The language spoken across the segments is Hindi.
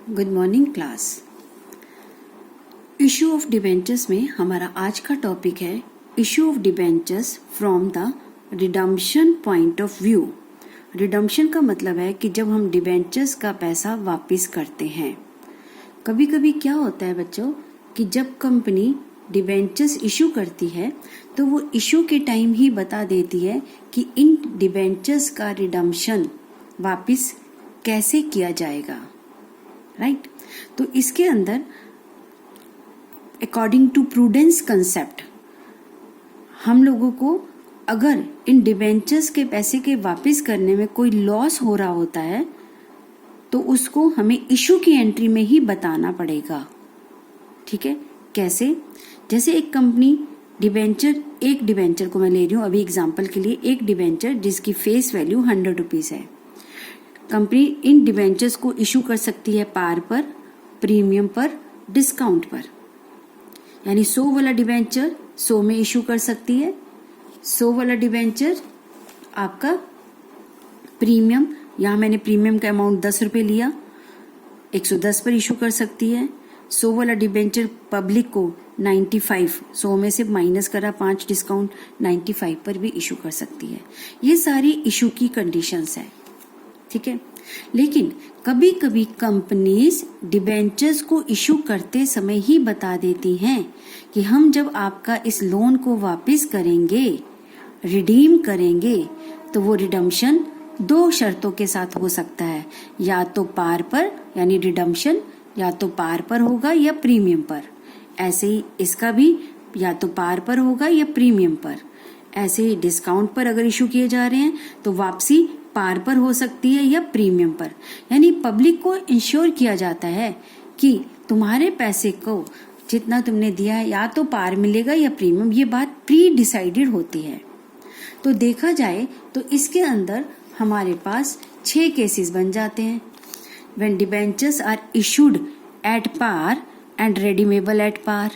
Good morning class. Issue of debentures में हमारा आज का टॉपिक है issue of debentures from the redemption point of view. Redemption का मतलब है कि जब हम डिबेंचर्स का पैसा वापस करते हैं। कभी कभी क्या होता है बच्चों कि जब कंपनी डिबेंचर्स इशू करती है तो वो इशू के टाइम ही बता देती है कि इन डिबेंचर्स का रिडम्पशन वापस कैसे किया जाएगा, राइट। तो इसके अंदर अकॉर्डिंग टू प्रूडेंस कंसेप्ट हम लोगों को अगर इन डिबेंचर्स के पैसे के वापस करने में कोई लॉस हो रहा होता है तो उसको हमें इशू की एंट्री में ही बताना पड़ेगा। ठीक है, कैसे? जैसे एक कंपनी एक डिबेंचर को मैं ले रही हूँ अभी एग्जांपल के लिए, एक डिबेंचर जिसकी फेस वैल्यू 100 रुपीज है। कंपनी इन डिबेंचर्स को इशू कर सकती है पार पर, प्रीमियम पर, डिस्काउंट पर। यानी 100 वाला डिबेंचर 100 में इशू कर सकती है, 100 वाला डिबेंचर आपका प्रीमियम, यहाँ मैंने प्रीमियम का अमाउंट 10 रुपए लिया, 110 पर इशू कर सकती है। 100 वाला डिबेंचर पब्लिक को 95, 100 में से माइनस करा 5 डिस्काउंट, 95 पर भी इशू कर सकती है। ये सारी इशू की कंडीशंस है, ठीक है। लेकिन कभी कभी कंपनीज डिबेंचर्स को इशू करते समय ही बता देती हैं कि हम जब आपका इस लोन को वापस करेंगे, रिडीम करेंगे, तो वो रिडम्पशन 2 शर्तों के साथ हो सकता है। या तो पार पर यानी रिडम्पशन या तो पार पर होगा या प्रीमियम पर। ऐसे ही इसका भी या तो पार पर होगा या प्रीमियम पर। ऐसे ही डिस्काउंट पर अगर इशू किए जा रहे हैं तो वापसी पार पर हो सकती है या प्रीमियम पर। यानी पब्लिक को इंश्योर किया जाता है कि तुम्हारे पैसे को जितना तुमने दिया है या तो पार मिलेगा या प्रीमियम। ये बात प्री डिसाइडेड होती है। तो देखा जाए तो इसके अंदर हमारे पास 6 केसेस बन जाते हैं। When debentures are issued at par and redeemable at par,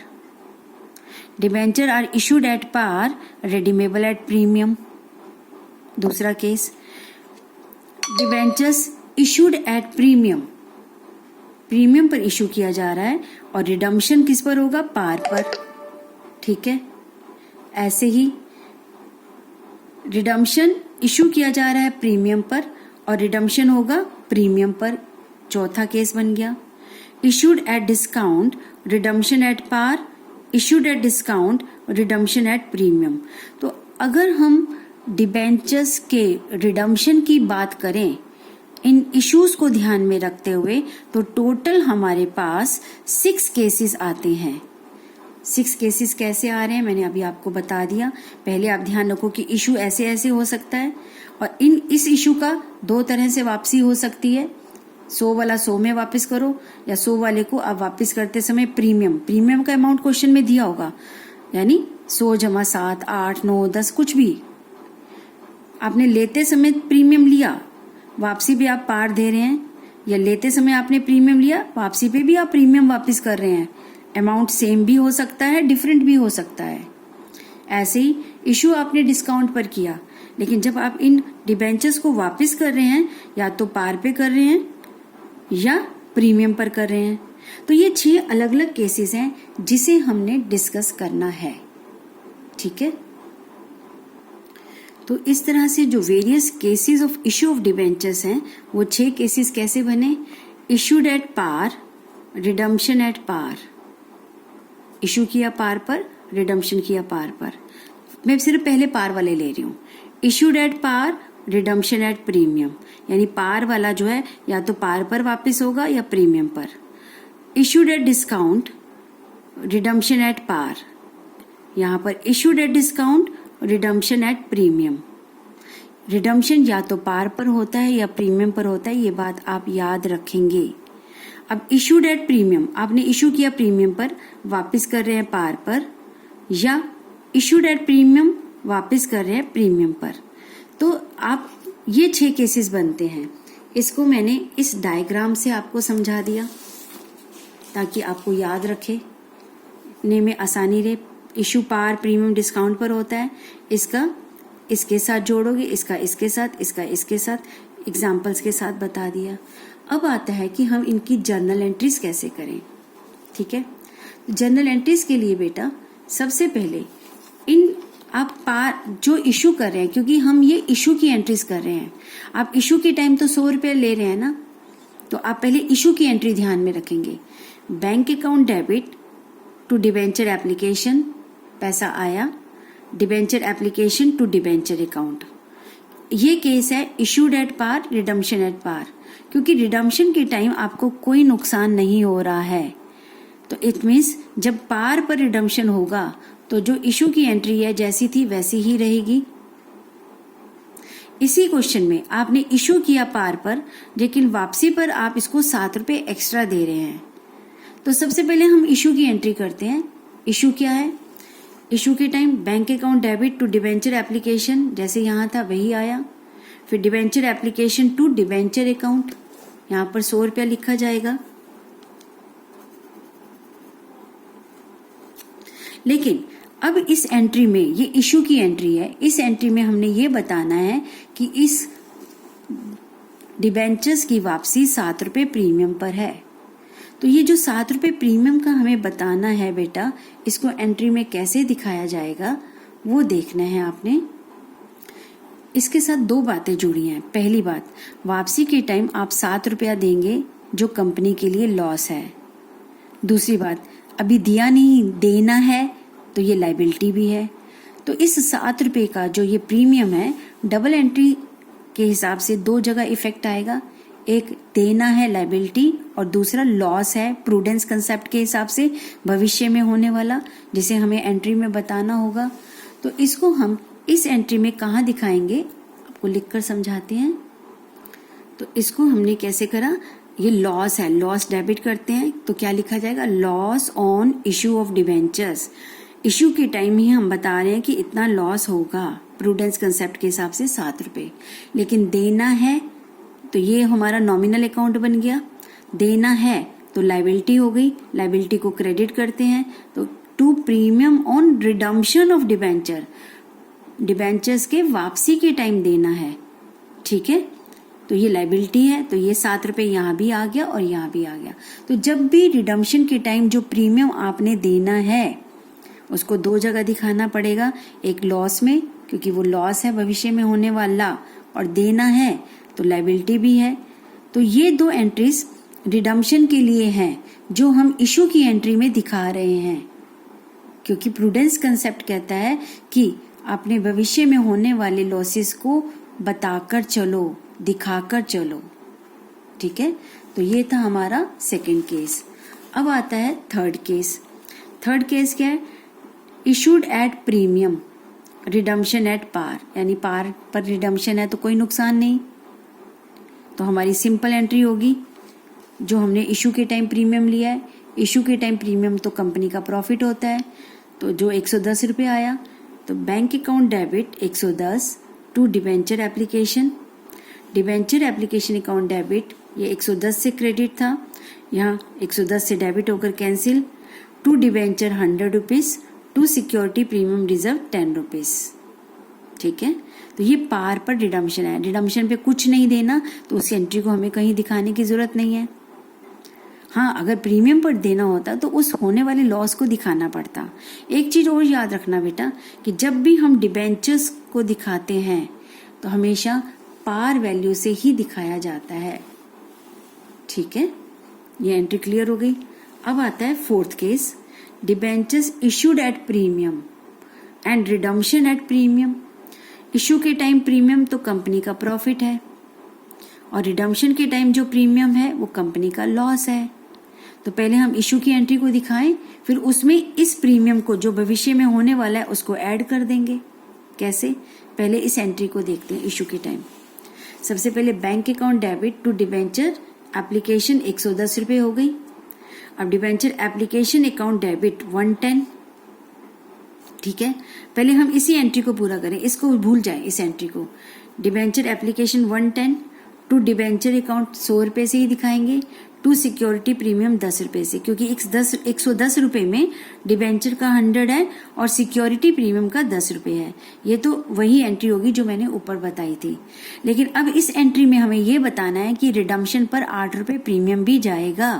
debenture are issued at par, redeemable at premium. दूसरा case, debentures issued at premium, premium पर इशू किया जा रहा है और रिडम्पशन किस पर होगा? पार पर। ठीक है, ऐसे ही रिडम्पशन इशू किया जा रहा है प्रीमियम पर और रिडम्पशन होगा प्रीमियम पर। चौथा केस बन गया issued at discount, redemption at par, issued at discount, redemption at premium. तो अगर हम डिबेंचर्स के रिडम्पशन की बात करें इन इश्यूज को ध्यान में रखते हुए तो टोटल हमारे पास 6 केसेस आते हैं। 6 केसेस कैसे आ रहे हैं मैंने अभी आपको बता दिया। पहले आप ध्यान रखो कि इशू ऐसे ऐसे हो सकता है और इस इशू का 2 तरह से वापसी हो सकती है। 100 वाला 100 में वापस करो या 100 वाले को आप वापस करते समय प्रीमियम का अमाउंट क्वेश्चन में दिया होगा, यानी 100 जमा 7, 8, 9, 10 कुछ भी आपने लेते समय प्रीमियम लिया, वापसी भी आप पार दे रहे हैं, या लेते समय आपने प्रीमियम लिया, वापसी पे भी आप प्रीमियम वापस कर रहे हैं। अमाउंट सेम भी हो सकता है, डिफरेंट भी हो सकता है। ऐसे ही इशू आपने डिस्काउंट पर किया, लेकिन जब आप इन डिबेंचर्स को वापस कर रहे हैं या तो पार पे कर रहे हैं या प्रीमियम पर कर रहे हैं। तो ये 6 अलग अलग केसेस हैं जिसे हमने डिस्कस करना है। ठीक है, तो इस तरह से जो various cases of issue of debentures हैं वो 6 केसेस कैसे बने? Issued at par, redemption at par, issue किया पार पर, रिडम्पशन किया पार पर। मैं सिर्फ पहले पार वाले ले रही हूँ। Issued at par, redemption at premium, यानी पार वाला जो है या तो पार पर वापस होगा या प्रीमियम पर। Issued at discount, redemption at par, यहाँ पर issued at discount, redemption at premium. Redemption या तो पार पर होता है या प्रीमियम पर होता है, ये बात आप याद रखेंगे। अब इशूड एट प्रीमियम, आपने इशू किया प्रीमियम पर, वापस कर रहे हैं पार पर, या इशूड एट प्रीमियम, वापस कर रहे हैं प्रीमियम पर। तो आप ये 6 केसेस बनते हैं। इसको मैंने इस डायग्राम से आपको समझा दिया ताकि आपको याद रखने में आसानी रहे। इशू पार, प्रीमियम, डिस्काउंट पर होता है। इसका इसके साथ जोड़ोगे, इसका इसके साथ, इसका इसके साथ, एग्जाम्पल्स के साथ बता दिया। अब आता है कि हम इनकी जर्नल एंट्रीज कैसे करें। ठीक है, जर्नल एंट्रीज के लिए बेटा सबसे पहले इन आप पार जो इशू कर रहे हैं, क्योंकि हम ये इशू की एंट्रीज कर रहे हैं, आप इशू के टाइम तो 100 रुपये ले रहे हैं ना, तो आप पहले इशू की एंट्री ध्यान में रखेंगे। Bank account debit to debenture application, पैसा आया, debenture application to debenture account. ये केस है issued at par, redemption at par, क्योंकि रिडम्पशन के टाइम आपको कोई नुकसान नहीं हो रहा है, तो इट मीन्स जब पार पर रिडम्पशन होगा तो जो इशू की एंट्री है जैसी थी वैसी ही रहेगी। इसी क्वेश्चन में आपने इशू किया पार पर, लेकिन वापसी पर आप इसको 7 रुपये एक्स्ट्रा दे रहे हैं, तो सबसे पहले हम इशू की एंट्री करते हैं। इशू क्या है? इशू के time bank account debit to debenture application, जैसे यहाँ था वही आया, फिर debenture application to debenture account, यहाँ पर 100 रुपया लिखा जाएगा। लेकिन अब इस एंट्री में, ये इशू की एंट्री है, इस एंट्री में हमने ये बताना है कि इस डिबेंचर्स की वापसी 7 रुपये प्रीमियम पर है। तो ये जो 7 रुपये प्रीमियम का हमें बताना है बेटा, इसको एंट्री में कैसे दिखाया जाएगा वो देखना है आपने। इसके साथ 2 बातें जुड़ी हैं। पहली बात, वापसी के टाइम आप 7 रुपया देंगे जो कंपनी के लिए लॉस है। दूसरी बात, अभी दिया नहीं, देना है, तो ये लायबिलिटी भी है। तो इस 7 रुपये का जो ये प्रीमियम है, डबल एंट्री के हिसाब से 2 जगह इफेक्ट आएगा। एक देना है लायबिलिटी, और दूसरा लॉस है प्रूडेंस कंसेप्ट के हिसाब से भविष्य में होने वाला, जिसे हमें एंट्री में बताना होगा। तो इसको हम इस एंट्री में कहाँ दिखाएंगे, आपको लिखकर समझाते हैं। तो इसको हमने कैसे करा, ये लॉस है, लॉस डेबिट करते हैं, तो क्या लिखा जाएगा, loss on issue of debentures. Issue के टाइम ही हम बता रहे हैं कि इतना लॉस होगा प्रूडेंस कंसेप्ट के हिसाब से 7 रुपये। लेकिन देना है तो ये हमारा नॉमिनल अकाउंट बन गया, देना है तो लायबिलिटी हो गई, लायबिलिटी को क्रेडिट करते हैं, तो to premium on redemption of debenture, debentures के वापसी के टाइम देना है। ठीक है, तो ये लायबिलिटी है, तो ये 7 रुपये यहाँ भी आ गया और यहाँ भी आ गया। तो जब भी रिडम्पशन के टाइम जो प्रीमियम आपने देना है उसको 2 जगह दिखाना पड़ेगा, एक लॉस में क्योंकि वो लॉस है भविष्य में होने वाला, और देना है तो लायबिलिटी भी है। तो ये 2 एंट्रीज रिडम्पशन के लिए हैं जो हम इशू की एंट्री में दिखा रहे हैं, क्योंकि प्रूडेंस कंसेप्ट कहता है कि आपने भविष्य में होने वाले लॉसेस को बताकर चलो, दिखाकर चलो। ठीक है, तो ये था हमारा सेकंड केस। अब आता है थर्ड केस। थर्ड केस क्या है, issued at premium, redemption at par, यानी पार पर रिडम्पशन है तो कोई नुकसान नहीं, तो हमारी सिंपल एंट्री होगी जो हमने इशू के टाइम प्रीमियम लिया है। इशू के टाइम प्रीमियम तो कंपनी का प्रॉफिट होता है, तो जो 110 रुपये आया, तो bank account debit 110 to debenture application, debenture application account debit, ये 110 से क्रेडिट था, यहाँ 110 से डेबिट होकर cancel, to debenture 100 rupees, to security premium reserve 10 rupees. ठीक है, तो ये पार पर रिडम्पशन है, रिडम्पशन पे कुछ नहीं देना, तो उस एंट्री को हमें कहीं दिखाने की जरूरत नहीं है। हाँ, अगर प्रीमियम पर देना होता तो उस होने वाले लॉस को दिखाना पड़ता। एक चीज और याद रखना बेटा कि जब भी हम डिबेंचर्स को दिखाते हैं तो हमेशा पार वैल्यू से ही दिखाया जाता है। ठीक है, ये एंट्री क्लियर हो गई। अब आता है fourth case, debentures issued at premium and redemption at premium. Issue के टाइम प्रीमियम तो कंपनी का प्रॉफिट है, और रिडम्पशन के टाइम जो प्रीमियम है वो कंपनी का लॉस है। तो पहले हम इशू की एंट्री को दिखाएं, फिर उसमें इस प्रीमियम को जो भविष्य में होने वाला है उसको ऐड कर देंगे। कैसे, पहले इस एंट्री को देखते हैं। इशू के टाइम सबसे पहले bank account debit to debenture application 110 रुपये हो गई। अब डिबेंचर एप्लीकेशन अकाउंट डेबिट 110। ठीक है, पहले हम इसी एंट्री को पूरा करें, इसको भूल जाएं इस एंट्री को। Debenture application 110 to debenture account 100 रुपये से ही दिखाएंगे, टू सिक्योरिटी प्रीमियम 10 रुपए से, क्योंकि 110 रुपए में डिबेंचर का 100 है और सिक्योरिटी प्रीमियम का 10 रुपए है। ये तो वही एंट्री होगी जो मैंने ऊपर बताई थी। लेकिन अब इस एंट्री में हमें ये बताना है कि रिडम्पशन पर 8 रुपए प्रीमियम भी जाएगा।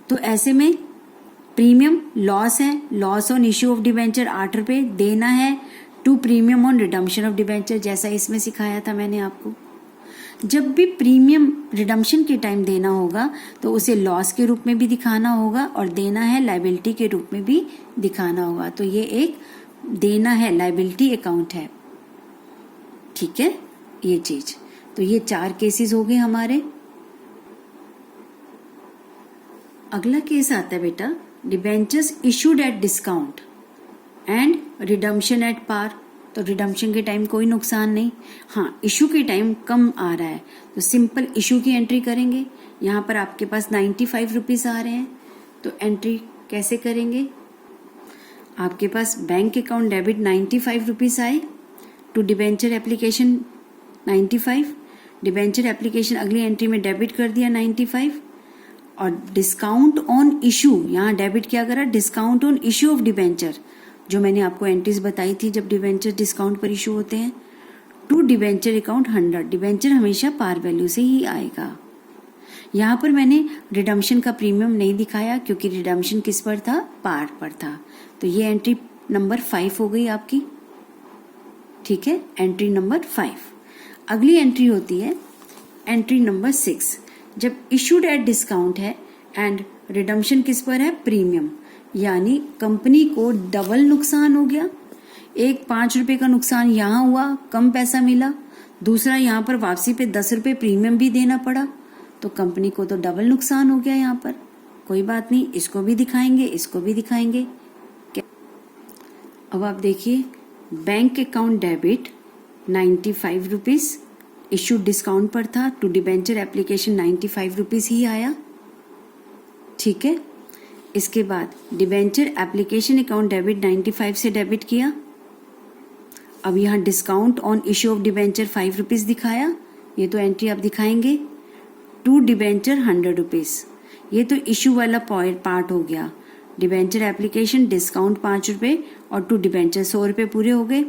तो ऐसे में प्रीमियम लॉस है, loss on issue of debenture 8 रुपए देना है to premium on redemption of debenture, जैसा इसमें सिखाया था मैंने आपको। जब भी प्रीमियम रिडम्पशन के टाइम देना होगा तो उसे लॉस के रूप में भी दिखाना होगा और देना है लायबिलिटी के रूप में भी दिखाना होगा। तो ये एक देना है लायबिलिटी अकाउंट है, ठीक है, ये चीज। तो ये 4 केसेस हो गए हमारे। अगला केस आता है बेटा, debentures issued at discount and redemption at par. तो रिडम्पशन के टाइम कोई नुकसान नहीं, हाँ इशू के टाइम कम आ रहा है तो सिंपल इशू की एंट्री करेंगे। यहाँ पर आपके पास 95 रुपीज आ रहे हैं, तो एंट्री कैसे करेंगे? आपके पास बैंक अकाउंट डेबिट 95 रुपीज आए to debenture application 95, debenture application अगली एंट्री में डेबिट कर दिया 95 और डिस्काउंट ऑन इशू यहाँ डेबिट क्या करा, discount on issue of debenture, जो मैंने आपको एंट्रीज बताई थी जब डिबेंचर डिस्काउंट पर इशू होते हैं, टू डिबेंचर अकाउंट 100। डिबेंचर हमेशा पार वैल्यू से ही आएगा। यहाँ पर मैंने रिडम्पशन का प्रीमियम नहीं दिखाया क्योंकि रिडम्पशन किस पर था, पार पर था। तो ये एंट्री नंबर 5 हो गई आपकी, ठीक है, एंट्री नंबर 5। अगली एंट्री होती है एंट्री नंबर 6, जब इशूड एट डिस्काउंट है एंड रिडम्पशन किस पर है, प्रीमियम, यानी कंपनी को डबल नुकसान हो गया। एक 5 रुपए का नुकसान यहाँ हुआ, कम पैसा मिला, दूसरा यहाँ पर वापसी पे 10 रुपए प्रीमियम भी देना पड़ा, तो कंपनी को तो डबल नुकसान हो गया यहाँ पर। कोई बात नहीं, इसको भी दिखाएंगे, इसको भी दिखाएंगे। अब आप देखिए, bank account debit 95 rupees issue discount पर था, टू डिबेंचर एप्लीकेशन 95 रुपीज ही आया, ठीक है। इसके बाद डिबेंचर एप्लीकेशन अकाउंट डेबिट 95 से डेबिट किया। अब यहाँ discount on issue of debenture 5 rupees दिखाया, ये तो एंट्री आप दिखाएंगे। टू डिबेंचर 100 रुपीज, ये तो इशू वाला पार्ट हो गया। डिबेंचर एप्लीकेशन डिस्काउंट 5 रुपए और टू डिबेंचर 100 रुपए पूरे हो गए।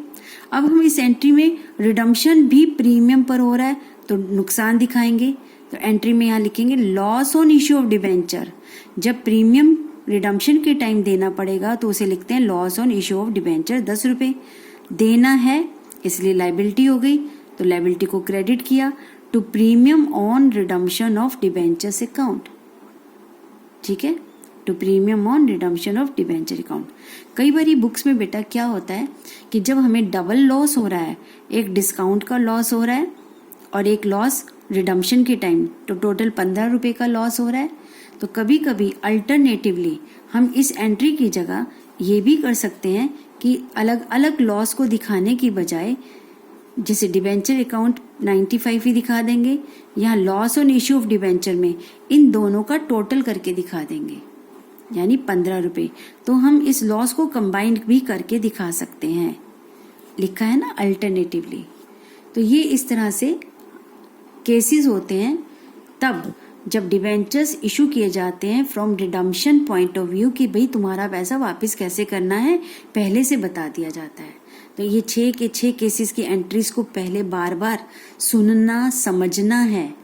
अब हम इस एंट्री में रिडम्पशन भी प्रीमियम पर हो रहा है तो नुकसान दिखाएंगे। तो एंट्री में यहाँ लिखेंगे loss on issue of debenture. जब प्रीमियम रिडम्पशन के टाइम देना पड़ेगा तो उसे लिखते हैं loss on issue of debenture 10 रुपए देना है, इसलिए लायबिलिटी हो गई, तो लायबिलिटी को क्रेडिट किया to premium on redemption of debentures account, ठीक है, to premium on redemption of debenture account. कई बार बुक्स में बेटा क्या होता है कि जब हमें डबल लॉस हो रहा है, एक डिस्काउंट का लॉस हो रहा है और एक लॉस रिडम्पशन के टाइम, तो टोटल 15 रुपए का लॉस हो रहा है, तो कभी कभी अल्टरनेटिवली हम इस एंट्री की जगह ये भी कर सकते हैं कि अलग अलग लॉस को दिखाने की बजाय जैसे डिबेंचर अकाउंट 95 ही दिखा देंगे, यहाँ loss on issue of debenture में इन दोनों का टोटल करके दिखा देंगे, यानी 15 रुपए। तो हम इस लॉस को कंबाइंड भी करके दिखा सकते हैं, लिखा है ना अल्टरनेटिवली। तो ये इस तरह से केसेस होते हैं तब जब डिबेंचर्स इशू किए जाते हैं from redemption point of view कि भाई तुम्हारा पैसा वापस कैसे करना है, पहले से बता दिया जाता है। तो ये 6 के 6 केसेस की एंट्रीज को पहले बार बार सुनना समझना है।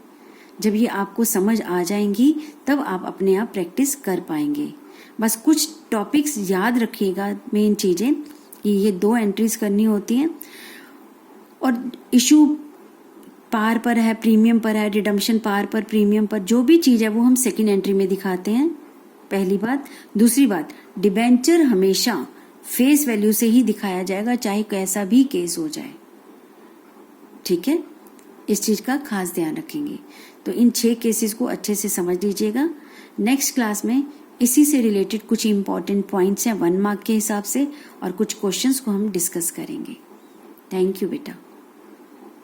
जब ये आपको समझ आ जाएंगी तब आप अपने आप प्रैक्टिस कर पाएंगे। बस कुछ टॉपिक्स याद रखिएगा, मेन चीजें कि ये 2 एंट्रीज करनी होती हैं और इशू पार पर है, प्रीमियम पर है, रिडम्पशन पार पर, प्रीमियम पर, जो भी चीज है वो हम सेकंड एंट्री में दिखाते हैं, पहली बात। दूसरी बात, डिबेंचर हमेशा फेस वैल्यू से ही दिखाया जाएगा चाहे कैसा भी केस हो जाए, ठीक है, इस चीज का खास ध्यान रखेंगे। तो इन 6 केसेस को अच्छे से समझ लीजिएगा। नेक्स्ट क्लास में इसी से रिलेटेड कुछ इंपॉर्टेंट पॉइंट्स हैं 1 मार्क के हिसाब से और कुछ क्वेश्चंस को हम डिस्कस करेंगे। थैंक यू बेटा।